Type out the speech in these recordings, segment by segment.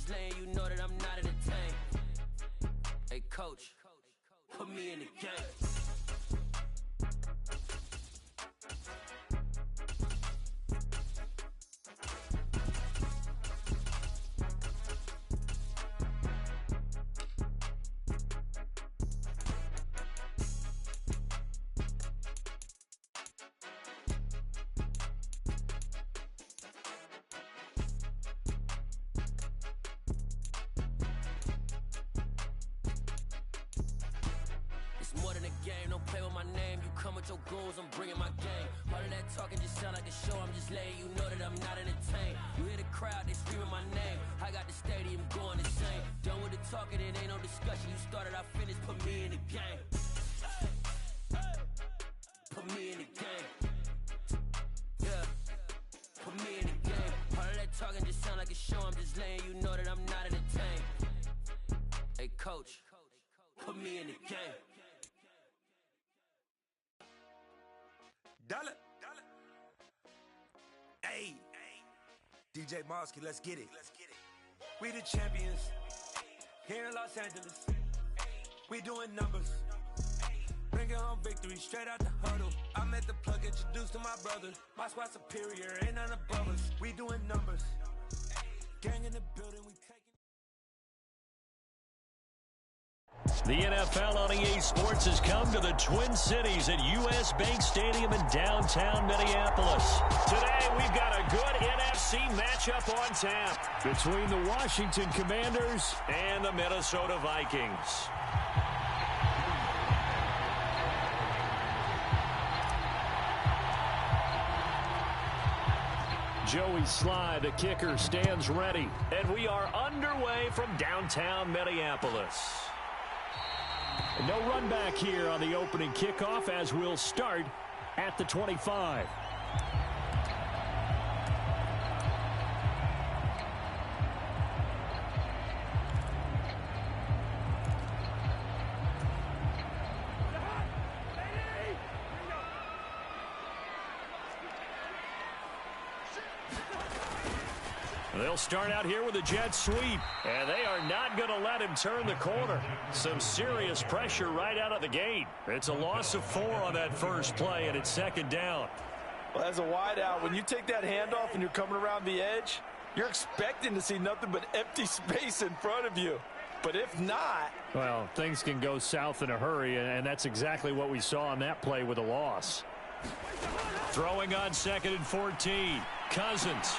just letting you know that I'm not entertained. Hey, coach, put me in the game. It's more than a game, don't play with my name. You come with your goons, I'm bringing my game. All of that talking just sound like a show, I'm just letting you know that I'm not entertained. You hear the crowd, they screaming my name. I got the stadium going insane. Done with the talking, it ain't no discussion. You started, I finished, put me in the game. Put me in the game. Yeah, put me in the game. All of that talking just sound like a show, I'm just letting you know that I'm not entertained. Hey, coach, put me in the game. Dollar. Hey, DJ Mosky, let's get it. We the champions here in Los Angeles. We doing numbers. Bringing home victory straight out the huddle. I'm at the plug, introduced to my brother. My squad superior, ain't none above us. We doing numbers. Gang in the building, we taking. The NFL on EA Sports has come to the Twin Cities at U.S. Bank Stadium in downtown Minneapolis. Today, we've got a good NFC matchup on tap between the Washington Commanders and the Minnesota Vikings. Joey Sly, the kicker, stands ready. And we are underway from downtown Minneapolis. No run back here on the opening kickoff as we'll start at the 25. They'll start out here with a jet sweep, and they are not going to let him turn the corner. Some serious pressure right out of the gate. It's a loss of 4 on that first play, and it's second down. Well, as a wideout, when you take that handoff and you're coming around the edge, you're expecting to see nothing but empty space in front of you. But if not... Well, things can go south in a hurry, and that's exactly what we saw on that play with a loss. Throwing on 2nd and 14. Cousins.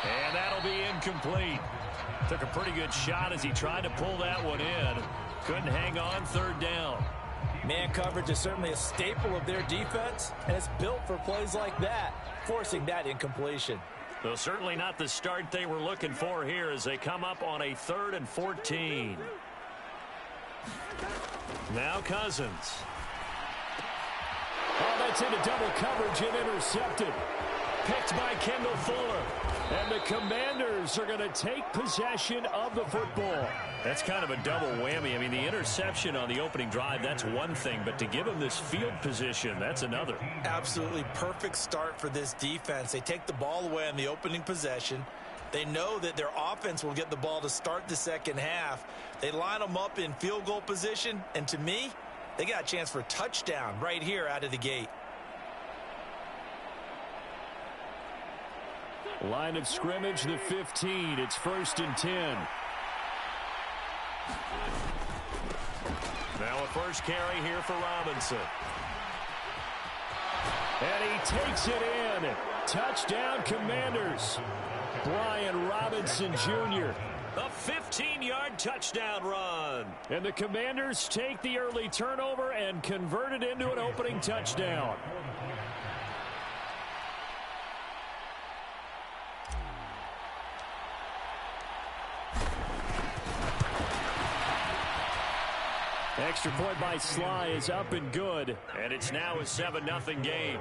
And that'll be incomplete. Took a pretty good shot as he tried to pull that one in. Couldn't hang on, 3rd down. Man coverage is certainly a staple of their defense, and it's built for plays like that, forcing that incompletion. Though certainly not the start they were looking for here as they come up on a 3rd and 14. Now Cousins. Oh, that's into double coverage and intercepted. Picked by Kendall Fuller. And the Commanders are going to take possession of the football. That's kind of a double whammy. I mean, the interception on the opening drive, that's one thing. But to give them this field position, that's another. Absolutely perfect start for this defense. They take the ball away on the opening possession. They know that their offense will get the ball to start the second half. They line them up in field goal position. And to me, they got a chance for a touchdown right here out of the gate. Line of scrimmage, the 15. It's 1st and 10. Now a first carry here for Robinson. And he takes it in. Touchdown, Commanders. Brian Robinson Jr. A 15-yard touchdown run. And the Commanders take the early turnover and convert it into an opening touchdown. Extra point by Sly is up and good. And it's now a 7-0 game.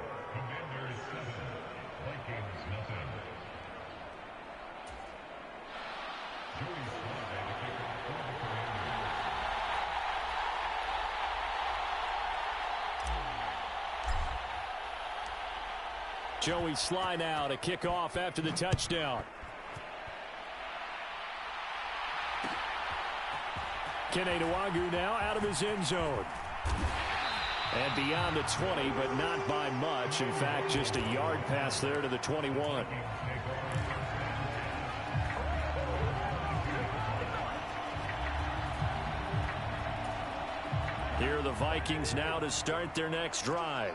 Joey Sly now to kick off after the touchdown. Kene Nwangwu now out of his end zone. And beyond the 20, but not by much. In fact, just a yard pass there to the 21. Here are the Vikings now to start their next drive.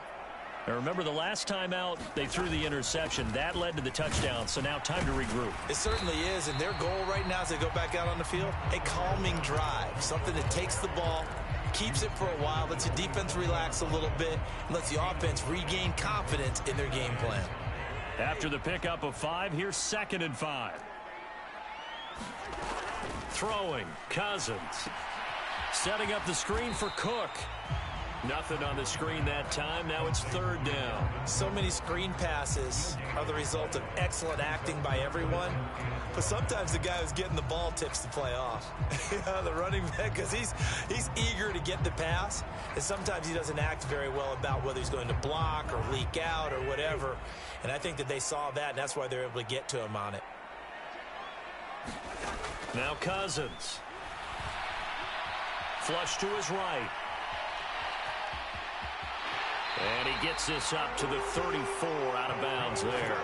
Now remember, the last time out, they threw the interception. That led to the touchdown, so now time to regroup. It certainly is, and their goal right now as they go back out on the field, a calming drive, something that takes the ball, keeps it for a while, lets the defense relax a little bit, and lets the offense regain confidence in their game plan. After the pickup of 5, here's 2nd and 5. Throwing, Cousins. Setting up the screen for Cook. Nothing on the screen that time. Now it's 3rd down. So many screen passes are the result of excellent acting by everyone. But sometimes the guy who's getting the ball tips the play off. The running back, because he's eager to get the pass. And sometimes he doesn't act very well about whether he's going to block or leak out or whatever. And I think that they saw that, and that's why they're able to get to him on it. Now Cousins. Flush to his right. And he gets this up to the 34 out of bounds there.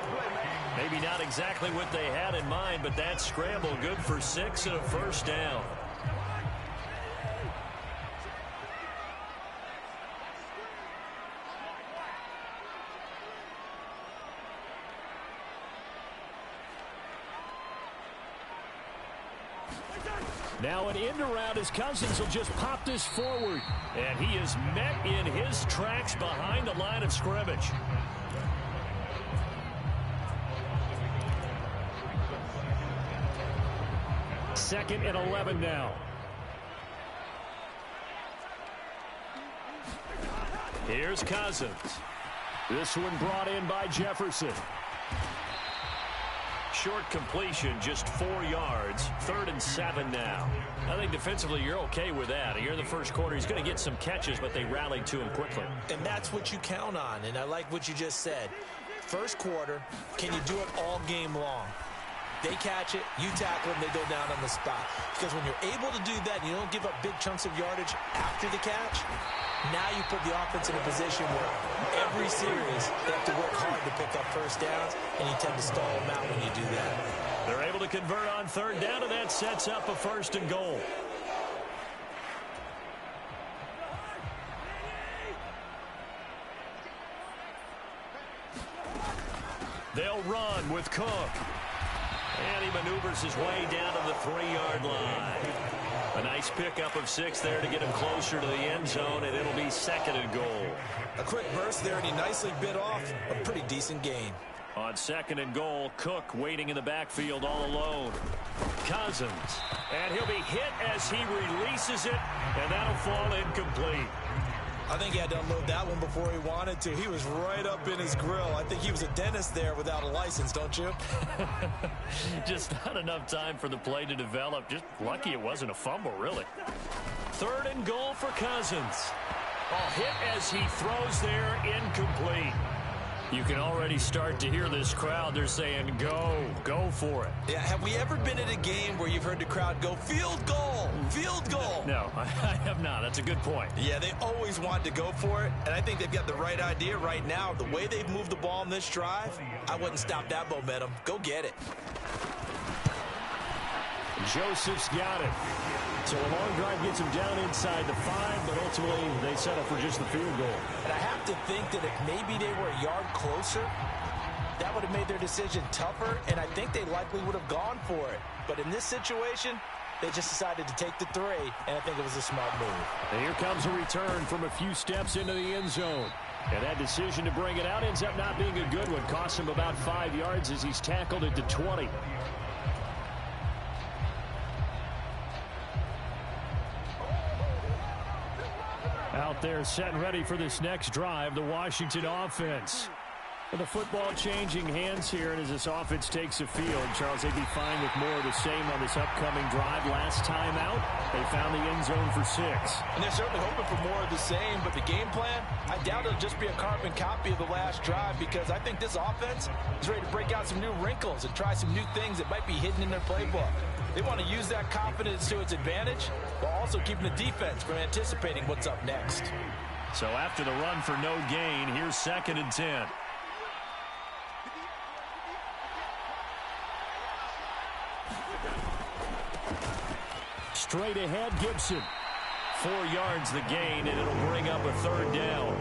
Maybe not exactly what they had in mind, but that scramble good for 6 and a 1st down. Now an end around as Cousins will just pop this forward. And he is met in his tracks behind the line of scrimmage. Second and 11 now. Here's Cousins. This one brought in by Jefferson. Short completion, just 4 yards. 3rd and 7 now. I think defensively you're okay with that. Here in the first quarter, he's going to get some catches, but they rallied to him quickly. And that's what you count on, and I like what you just said. First quarter, can you do it all game long? They catch it, you tackle them, they go down on the spot. Because when you're able to do that and you don't give up big chunks of yardage after the catch, now you put the offense in a position where every series they have to work hard to pick up first downs, and you tend to stall them out when you do that. They're able to convert on 3rd down, and that sets up a 1st and goal. They'll run with Cook. And he maneuvers his way down to the 3-yard line. A nice pickup of 6 there to get him closer to the end zone, and it'll be 2nd and goal. A quick burst there, and he nicely bit off a pretty decent gain. On 2nd and goal, Cook waiting in the backfield all alone. Cousins. And he'll be hit as he releases it, and that'll fall incomplete. I think he had to unload that one before he wanted to. He was right up in his grill. I think he was a dentist there without a license, don't you? Just not enough time for the play to develop. Just lucky it wasn't a fumble, really. 3rd and goal for Cousins. A hit as he throws there, incomplete. You can already start to hear this crowd. They're saying, go for it. Yeah, have we ever been at a game where you've heard the crowd go, field goal, field goal? No, I have not. That's a good point. Yeah, they always want to go for it, and I think they've got the right idea right now. The way they've moved the ball in this drive, I wouldn't stop that momentum. Go get it. Joseph's got it. So a long drive gets him down inside the 5, but ultimately they settle for just the field goal. And I have to think that if maybe they were a yard closer, that would have made their decision tougher, and I think they likely would have gone for it. But in this situation, they just decided to take the 3, and I think it was a smart move. And here comes a return from a few steps into the end zone. And that decision to bring it out ends up not being a good one. Costs him about 5 yards as he's tackled at the 20. Out there set and ready for this next drive, the Washington offense. The football changing hands here, and as this offense takes the field, Charles, they'd be fine with more of the same on this upcoming drive. Last time out, they found the end zone for 6. And they're certainly hoping for more of the same, but the game plan, I doubt it'll just be a carbon copy of the last drive, because I think this offense is ready to break out some new wrinkles and try some new things that might be hidden in their playbook. They want to use that confidence to its advantage, while also keeping the defense from anticipating what's up next. So after the run for no gain, here's 2nd and 10. Straight ahead, Gibson. 4 yards the gain, and it'll bring up a 3rd down.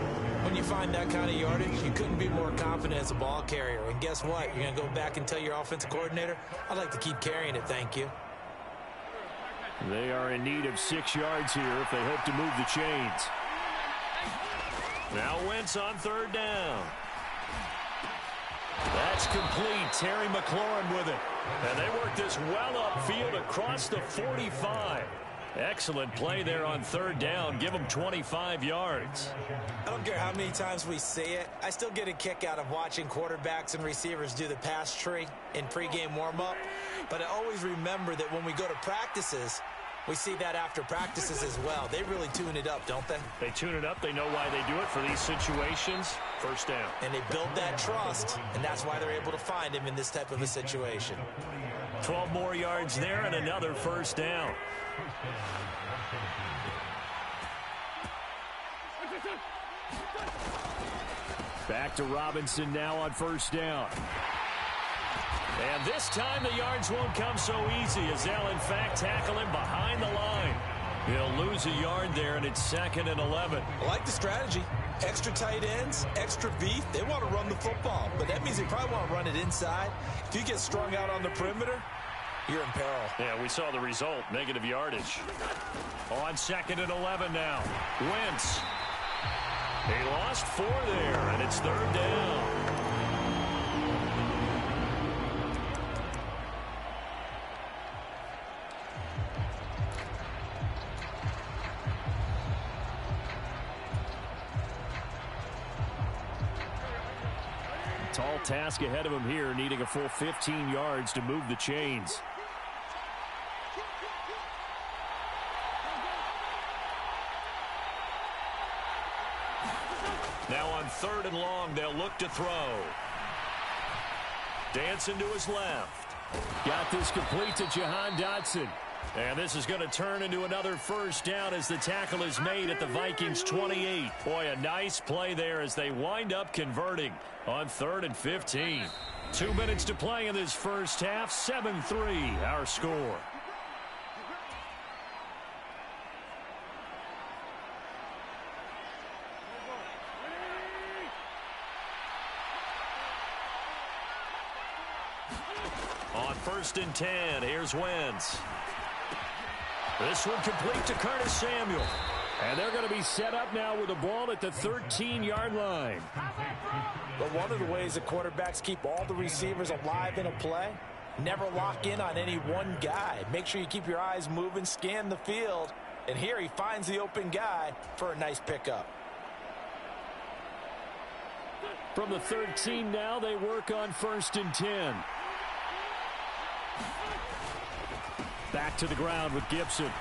When you find that kind of yardage, you couldn't be more confident as a ball carrier. And guess what? You're going to go back and tell your offensive coordinator, I'd like to keep carrying it, thank you. They are in need of 6 yards here if they hope to move the chains. Now Wentz on 3rd down. That's complete. Terry McLaurin with it. And they work this well upfield across the 45. Excellent play there on 3rd down. Give them 25 yards. I don't care how many times we say it. I still get a kick out of watching quarterbacks and receivers do the pass tree in pregame warm-up. But I always remember that when we go to practices, we see that after practices as well. They really tune it up, don't they? They tune it up. They know why they do it for these situations. 1st down. And they build that trust, and that's why they're able to find him in this type of a situation. 12 more yards there and another 1st down. Back to Robinson now on 1st down. And this time the yards won't come so easy as they'll in fact tackle him behind the line. He'll lose a yard there, and it's 2nd and 11. I like the strategy. Extra tight ends, extra beef. They want to run the football, but that means they probably want to run it inside. If you get strung out on the perimeter, you're in peril. Yeah, we saw the result, negative yardage. On 2nd and 11 now. Wentz. He lost 4 there, and it's 3rd down. Tall task ahead of him here, needing a full 15 yards to move the chains. Now on 3rd and long, they'll look to throw. Dancing to his left. Got this complete to Jahan Dotson. And this is going to turn into another 1st down as the tackle is made at the Vikings 28. Boy, a nice play there as they wind up converting on 3rd and 15. 2 minutes to play in this 1st half. 7-3 our score. On 1st and 10, here's Wentz. This one complete to Curtis Samuel. And they're going to be set up now with the ball at the 13-yard line. But one of the ways that quarterbacks keep all the receivers alive in a play, never lock in on any one guy. Make sure you keep your eyes moving, scan the field. And here he finds the open guy for a nice pickup. From the 13 now, they work on 1st and 10. Back to the ground with Gibson.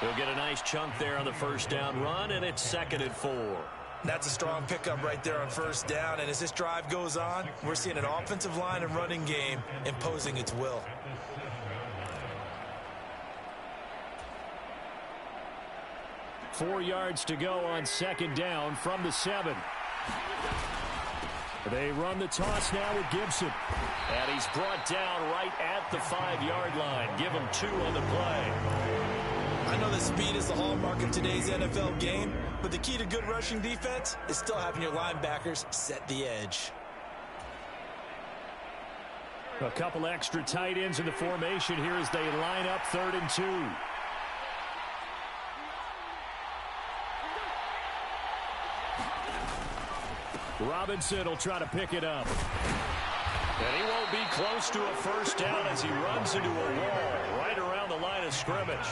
He'll get a nice chunk there on the 1st down run, and it's 2nd and 4. That's a strong pickup right there on 1st down, and as this drive goes on, we're seeing an offensive line and running game imposing its will. Four yards to go on 2nd down from the 7. They run the toss now with Gibson. And he's brought down right at the 5-yard line. Give him 2 on the play. I know that speed is the hallmark of today's NFL game, but the key to good rushing defense is still having your linebackers set the edge. A couple extra tight ends in the formation here as they line up 3rd and 2. Robinson will try to pick it up. And he won't be close to a 1st down as he runs into a wall right around the line of scrimmage.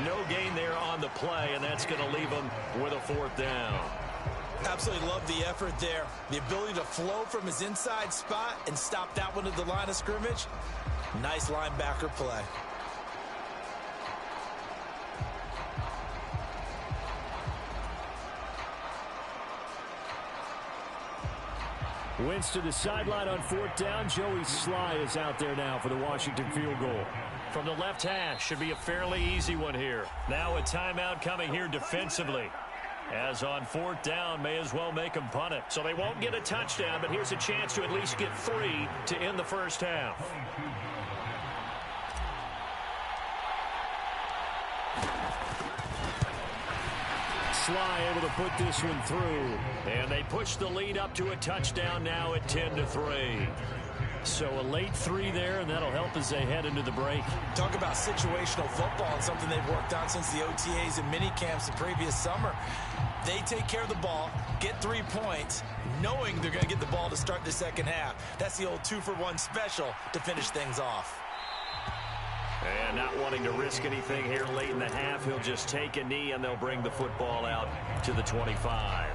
No gain there on the play, and that's going to leave him with a 4th down. Absolutely love the effort there. The ability to flow from his inside spot and stop that one at the line of scrimmage. Nice linebacker play. Wentz to the sideline on 4th down. Joey Sly is out there now for the Washington field goal. From the left hash, should be a fairly easy one here. Now a timeout coming here defensively. As on 4th down, may as well make them punt it. So they won't get a touchdown, but here's a chance to at least get 3 to end the first half. Sly able to put this one through. And they push the lead up to a touchdown now at 10-3. So a late 3 there, and that'll help as they head into the break. Talk about situational football and something they've worked on since the OTAs and mini camps the previous summer. They take care of the ball, get 3 points, knowing they're going to get the ball to start the second half. That's the old 2-for-1 special to finish things off. And not wanting to risk anything here late in the half, he'll just take a knee and they'll bring the football out to the 25.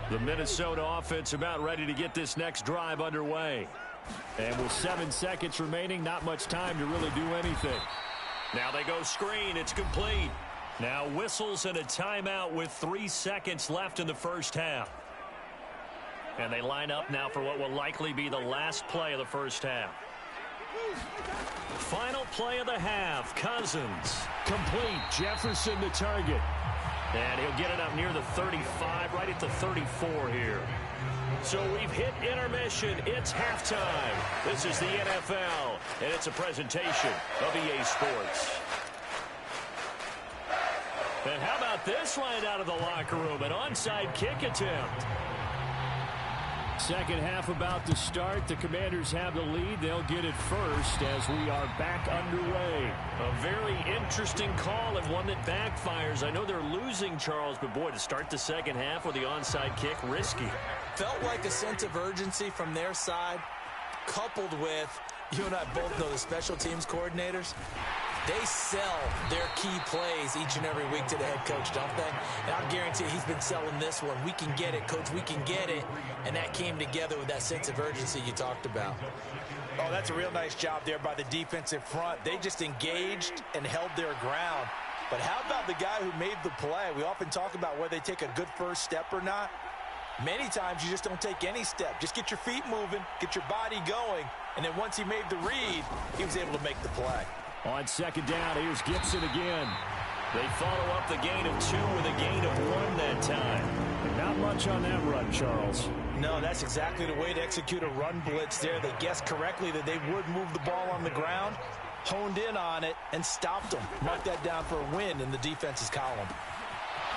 The Minnesota offense about ready to get this next drive underway. And with 7 seconds remaining, not much time to really do anything. Now they go screen. It's complete. Now whistles and a timeout with 3 seconds left in the first half. And they line up now for what will likely be the last play of the first half. Final play of the half. Cousins. Complete. Jefferson the target. And he'll get it up near the 35, right at the 34 here. So we've hit intermission. It's halftime. This is the NFL, and it's a presentation of EA Sports. And how about this line out of the locker room? An onside kick attempt. Second half about to start. The Commanders have the lead. They'll get it first as we are back underway. A very interesting call and one that backfires. I know they're losing, Charles, but boy, to start the second half with the onside kick, risky. Felt like a sense of urgency from their side, coupled with, you and I both know the special teams coordinators. They sell their key plays each and every week to the head coach, don't they? And I guarantee he's been selling this one. We can get it, coach. We can get it. And that came together with that sense of urgency you talked about. Oh, that's a real nice job there by the defensive front. They just engaged and held their ground. But how about the guy who made the play? We often talk about whether they take a good first step or not. Many times you just don't take any step. Just get your feet moving, get your body going. And then once he made the read, he was able to make the play. On second down, here's Gibson again. They follow up the gain of 2 with a gain of 1 that time. And not much on that run, Charles. No, that's exactly the way to execute a run blitz there. They guessed correctly that they would move the ball on the ground, honed in on it, and stopped them. Mark that down for a win in the defense's column.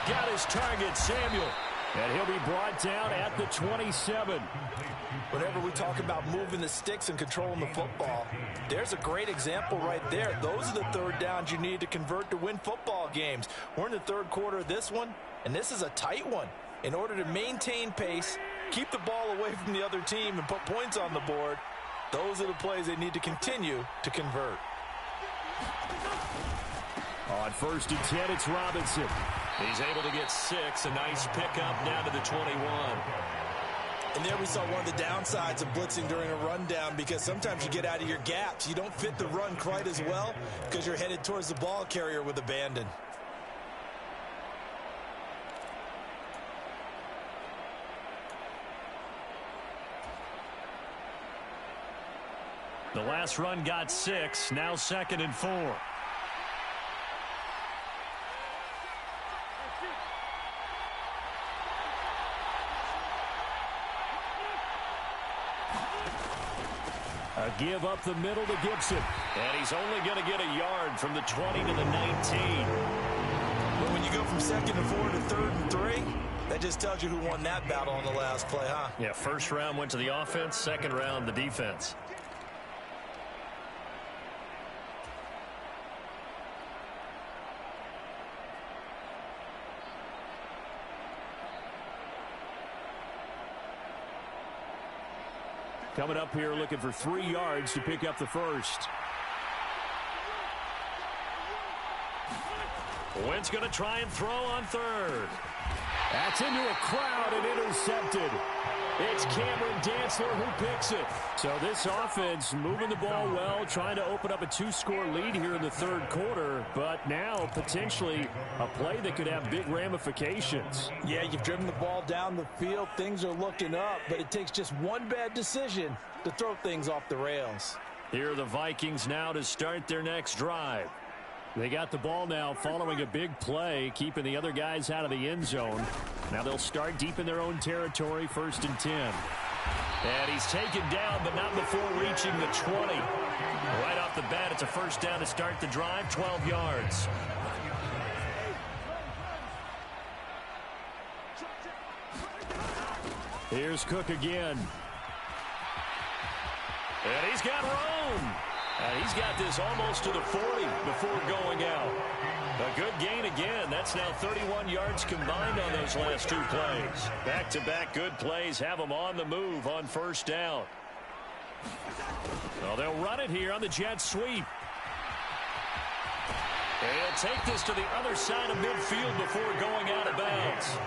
Got his target, Samuel. And he'll be brought down at the 27. Whenever we talk about moving the sticks and controlling the football, there's a great example right there. Those are the third downs you need to convert to win football games. We're in the third quarter of this one, and this is a tight one. In order to maintain pace, keep the ball away from the other team, and put points on the board, those are the plays they need to continue to convert. On 1st and 10, it's Robinson. He's able to get 6. A nice pickup down to the 21. And there we saw one of the downsides of blitzing during a rundown, because sometimes you get out of your gaps. You don't fit the run quite as well because you're headed towards the ball carrier with abandon. The last run got 6. Now 2nd and 4. A give up the middle to Gibson. And he's only going to get a yard from the 20 to the 19. But when you go from 2nd and 4 to 3rd and 3, that just tells you who won that battle on the last play, huh? Yeah, first round went to the offense, second round the defense. coming up here looking for 3 yards to pick up the first. Wentz going to try and throw on third. That's into a crowd and intercepted. It's Cameron Dantzler who picks it. So this offense moving the ball well, trying to open up a 2-score lead here in the third quarter, but now potentially a play that could have big ramifications. Yeah, you've driven the ball down the field. Things are looking up, but it takes just one bad decision to throw things off the rails. Here are the Vikings now to start their next drive. They got the ball now following a big play, keeping the other guys out of the end zone. Now they'll start deep in their own territory, 1st and 10. And he's taken down, but not before reaching the 20. Right off the bat, it's a first down to start the drive, 12 yards. Here's Cook again. And he's got room. And he's got this almost to the 40 before going out. A good gain again. That's now 31 yards combined on those last 2 plays. Back-to-back good plays have them on the move on first down. Well, they'll run it here on the jet sweep. They'll take this to the other side of midfield before going out of bounds.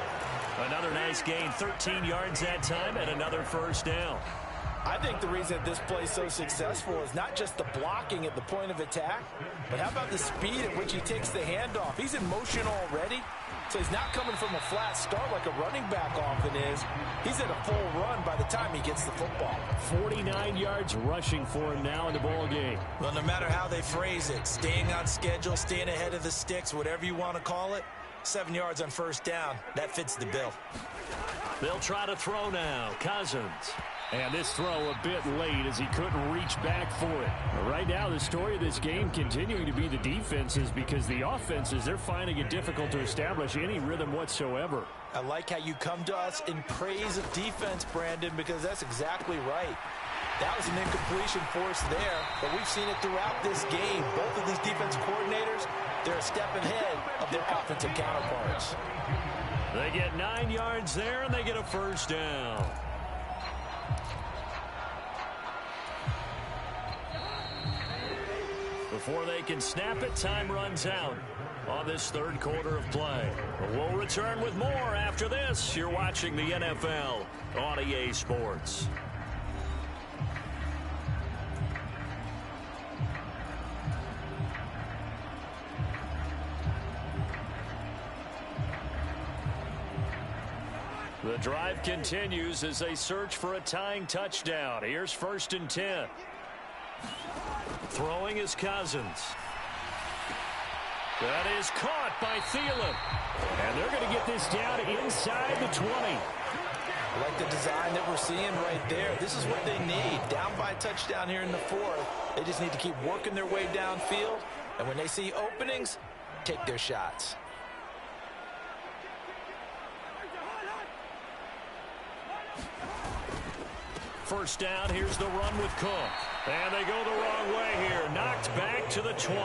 Another nice gain, 13 yards that time, and another first down. I think the reason this play is so successful is not just the blocking at the point of attack, but how about the speed at which he takes the handoff? He's in motion already, so he's not coming from a flat start like a running back often is. He's at a full run by the time he gets the football. 49 yards rushing for him now in the ball game. Well, no matter how they phrase it, staying on schedule, staying ahead of the sticks, whatever you want to call it, 7 yards on first down, that fits the bill. They'll try to throw now. Cousins. And this throw a bit late as he couldn't reach back for it. But right now, the story of this game continuing to be the defenses, because the offenses, they're finding it difficult to establish any rhythm whatsoever. I like how you come to us in praise of defense, Brandon, because that's exactly right. That was an incompletion force there, but we've seen it throughout this game. Both of these defense coordinators, they're a step ahead of their offensive counterparts. They get 9 yards there, and they get a first down. Before they can snap it, time runs out on this third quarter of play. But we'll return with more after this. You're watching the NFL on EA Sports. The drive continues as they search for a tying touchdown. Here's 1st and 10. Throwing is Cousins. That is caught by Thielen. And they're going to get this down inside the 20. I like the design that we're seeing right there. This is what they need. Down by a touchdown here in the 4th. They just need to keep working their way downfield. And when they see openings, take their shots. First down, here's the run with Cook. And they go the wrong way here. Knocked back to the 20.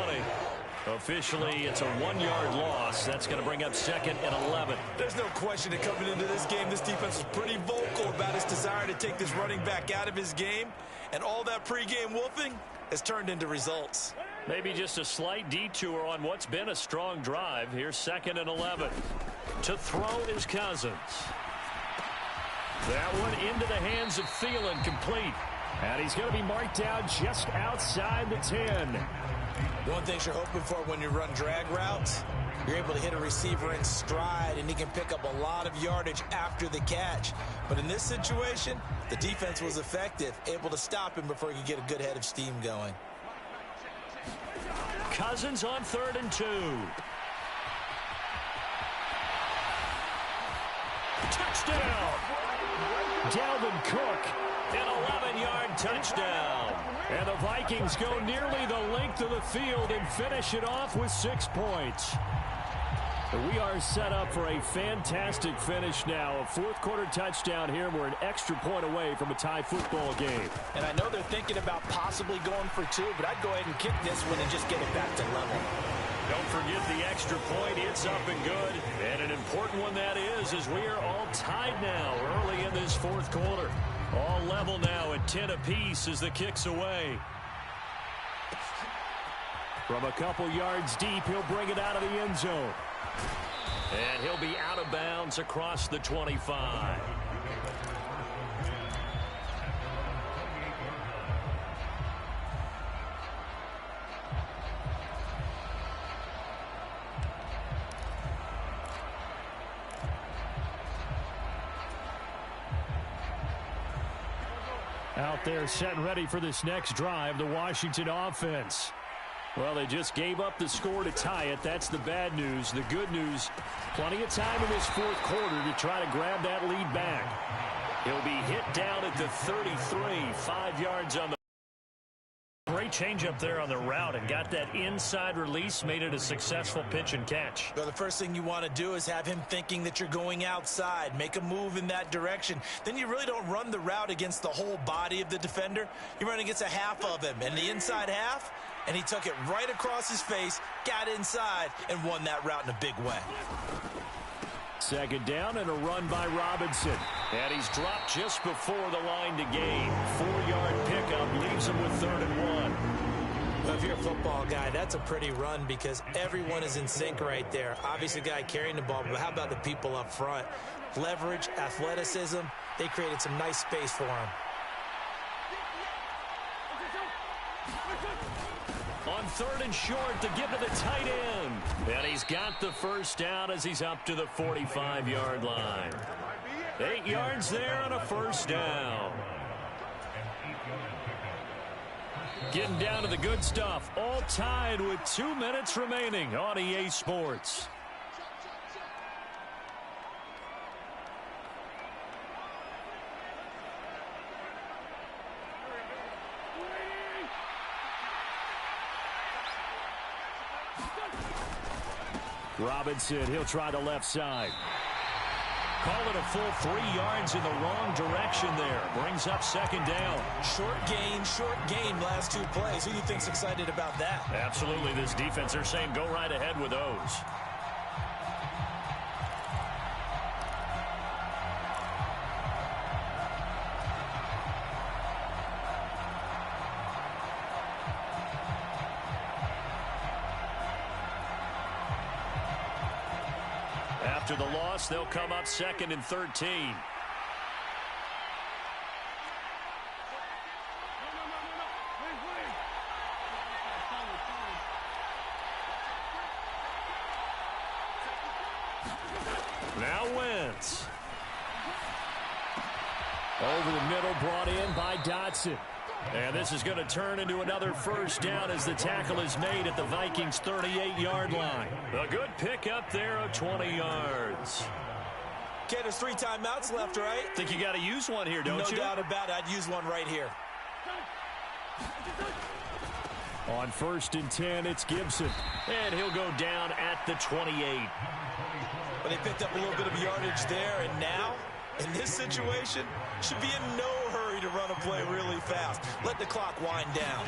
Officially, it's a 1-yard loss. That's going to bring up 2nd and 11. There's no question that coming into this game, this defense was pretty vocal about its desire to take this running back out of his game. And all that pregame wolfing has turned into results. Maybe just a slight detour on what's been a strong drive. Here's 2nd and 11. To throw is Cousins. That one into the hands of Thielen, complete. And he's going to be marked down just outside the 10. One thing you're hoping for when you run drag routes, you're able to hit a receiver in stride, and he can pick up a lot of yardage after the catch. But in this situation, the defense was effective, able to stop him before he could get a good head of steam going. Cousins on 3rd and 2. Touchdown! Dalvin Cook, an 11-yard touchdown. And the Vikings go nearly the length of the field and finish it off with 6 points. We are set up for a fantastic finish now. A 4th quarter touchdown here. We're an extra point away from a tie football game. And I know they're thinking about possibly going for 2, but I'd go ahead and kick this one and just get it back to level. Don't forget the extra point. It's up and good. And an important one that is, as we are all tied now early in this 4th quarter. All level now at 10 apiece as the kick's away. From a couple yards deep, he'll bring it out of the end zone. And he'll be out of bounds across the 25. Out there set and ready for this next drive, the Washington offense. Well, they just gave up the score to tie it. That's the bad news. The good news, plenty of time in this fourth quarter to try to grab that lead back. He'll be hit down at the 33, 5 yards on the great change up there on the route and got that inside release, made it a successful pitch and catch. Well, the first thing you want to do is have him thinking that you're going outside, make a move in that direction. Then you really don't run the route against the whole body of the defender. You run against a half of him, and the inside half, and he took it right across his face, got inside, and won that route in a big way. Second down and a run by Robinson. And he's dropped just before the line to gain. 4-yard pickup leaves him with 3rd and 1. Well, if you're a football guy, that's a pretty run because everyone is in sync right there. Obviously, the guy carrying the ball, but how about the people up front? Leverage, athleticism, they created some nice space for him. On 3rd and short to give to the tight end. And he's got the first down as he's up to the 45-yard line. 8 yards there on a first down. Getting down to the good stuff. All tied with 2 minutes remaining on EA Sports. Robinson, he'll try the left side. Call it a full 3 yards in the wrong direction there. Brings up second down. Short gain, last 2 plays. Who do you think's excited about that? Absolutely, this defense, they're saying go right ahead with those. After the loss, they'll come up 2nd and 13. Now Wentz. Over the middle, brought in by Dotson. And this is going to turn into another first down as the tackle is made at the Vikings' 38-yard line. A good pickup there of 20 yards. Okay, there's 3 timeouts left, right? Think you got to use one here, don't you? No doubt about it. I'd use one right here. On 1st and 10, it's Gibson. And he'll go down at the 28. Well, they picked up a little bit of yardage there, and now, in this situation, should be in no hurry to run a play really fast. Let the clock wind down.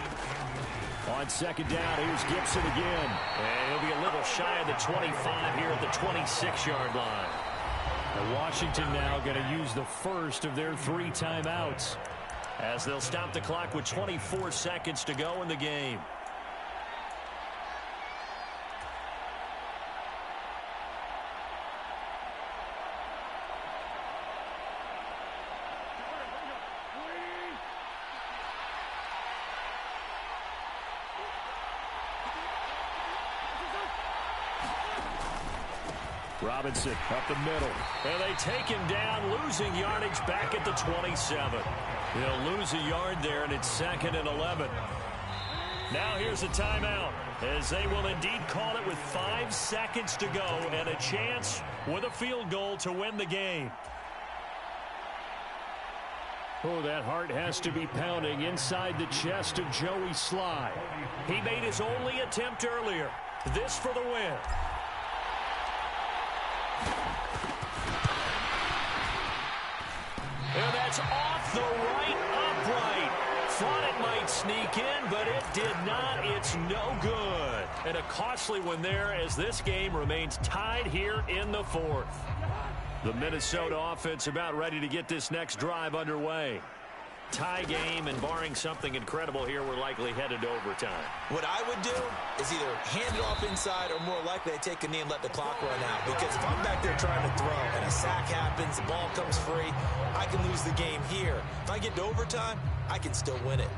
On 2nd down, here's Gibson again. And he'll be a little shy of the 25 here at the 26-yard line. And Washington now going to use the first of their 3 timeouts as they'll stop the clock with 24 seconds to go in the game. Robinson up the middle. And they take him down, losing yardage back at the 27. He'll lose a yard there, and it's 2nd and 11. Now here's a timeout, as they will indeed call it with 5 seconds to go and a chance with a field goal to win the game. Oh, that heart has to be pounding inside the chest of Joey Slye. He made his only attempt earlier. This for the win. And that's off the right upright. Thought it might sneak in, but it did not. It's no good. And a costly one there as this game remains tied here in the 4th. The Minnesota offense about ready to get this next drive underway. Tie game, and barring something incredible here, we're likely headed to overtime. What I would do is either hand it off inside or more likely I take a knee and let the clock run out. Because if I'm back there trying to throw and a sack happens, the ball comes free, I can lose the game here. If I get to overtime, I can still win it.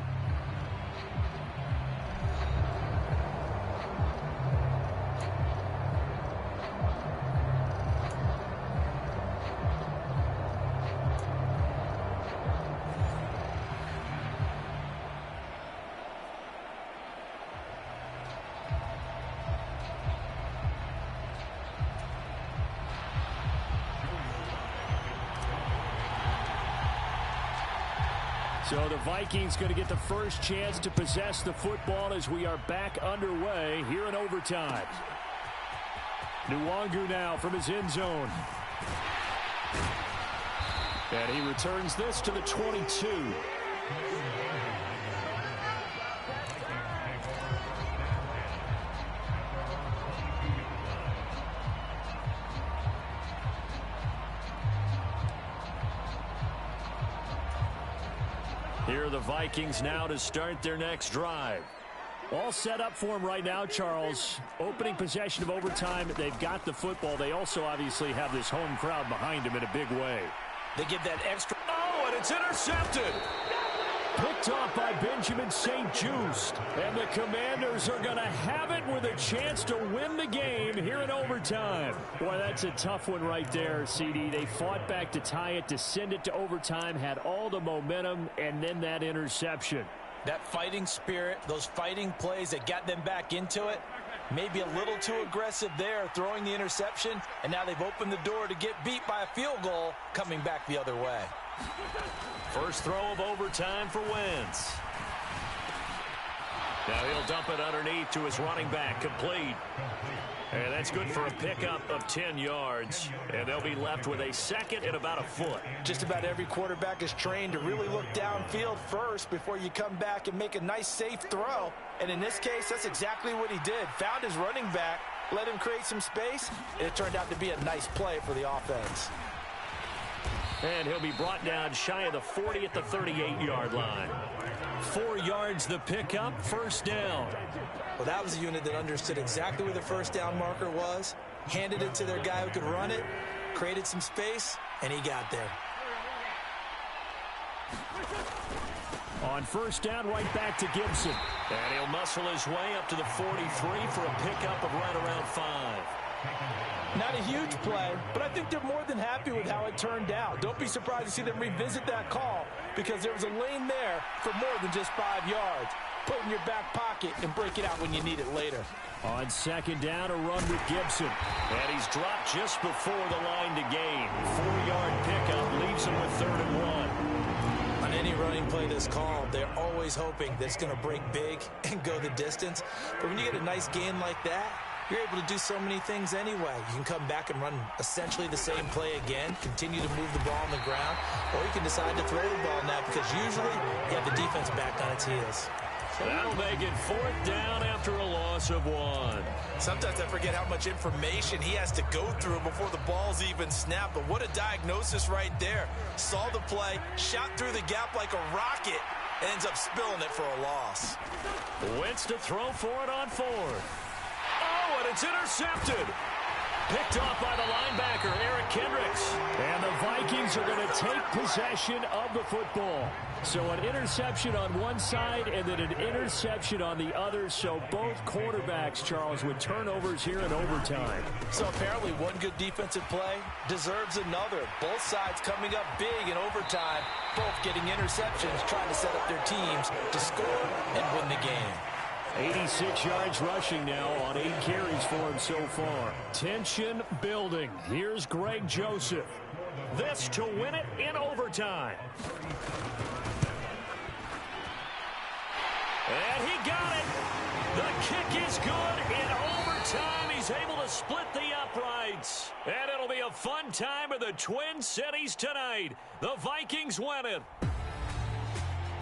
So the Vikings going to get the first chance to possess the football as we are back underway here in overtime. Nwangu now from his end zone. And he returns this to the 22. Here are the Vikings now to start their next drive. All set up for them right now, Charles. Opening possession of overtime. They've got the football. They also obviously have this home crowd behind them in a big way. They give that extra. Oh, and it's intercepted. Picked off by Benjamin St-Juste. And the Commanders are going to have it with a chance to win the game here in overtime. Boy, that's a tough one right there, CD. They fought back to tie it, to send it to overtime, had all the momentum, and then that interception. That fighting spirit, those fighting plays that got them back into it, maybe a little too aggressive there, throwing the interception, and now they've opened the door to get beat by a field goal coming back the other way. First throw of overtime for Wentz. Now he'll dump it underneath to his running back, complete. And that's good for a pickup of 10 yards. And they'll be left with a second and about a foot. Just about every quarterback is trained to really look downfield first before you come back and make a nice, safe throw. And in this case, that's exactly what he did. Found his running back, let him create some space, and it turned out to be a nice play for the offense. And he'll be brought down shy of the 40 at the 38-yard line. 4 yards the pickup, first down. Well, that was a unit that understood exactly where the first down marker was, handed it to their guy who could run it, created some space, and he got there. On first down, right back to Gibson. And he'll muscle his way up to the 43 for a pickup of right around 5. Not a huge play, but I think they're more than happy with how it turned out. Don't be surprised to see them revisit that call because there was a lane there for more than just 5 yards. Put it in your back pocket and break it out when you need it later. On second down, a run with Gibson. And he's dropped just before the line to gain. 4-yard pickup leaves him with 3rd and 1. On any running play that's called, they're always hoping that it's going to break big and go the distance. But when you get a nice gain like that, you're able to do so many things anyway. You can come back and run essentially the same play again, continue to move the ball on the ground, or you can decide to throw the ball now because usually you have the defense back on its heels. That'll make it 4th down after a loss of 1. Sometimes I forget how much information he has to go through before the ball's even snapped, but what a diagnosis right there. Saw the play, shot through the gap like a rocket, and ends up spilling it for a loss. Wentz to throw for it on 4th. Oh, and it's intercepted. Picked off by the linebacker, Eric Kendricks. And the Vikings are going to take possession of the football. So an interception on one side and then an interception on the other. So both quarterbacks, Charles, with turnovers here in overtime. So apparently one good defensive play deserves another. Both sides coming up big in overtime, both getting interceptions, trying to set up their teams to score and win the game. 86 yards rushing now on 8 carries for him so far. Tension building. Here's Greg Joseph. This to win it in overtime. And he got it. The kick is good in overtime. He's able to split the uprights. And it'll be a fun time in the Twin Cities tonight. The Vikings win it.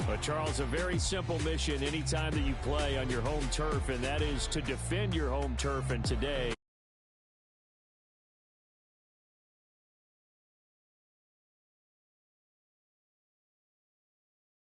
But, Charles, a very simple mission anytime that you play on your home turf, and that is to defend your home turf. And today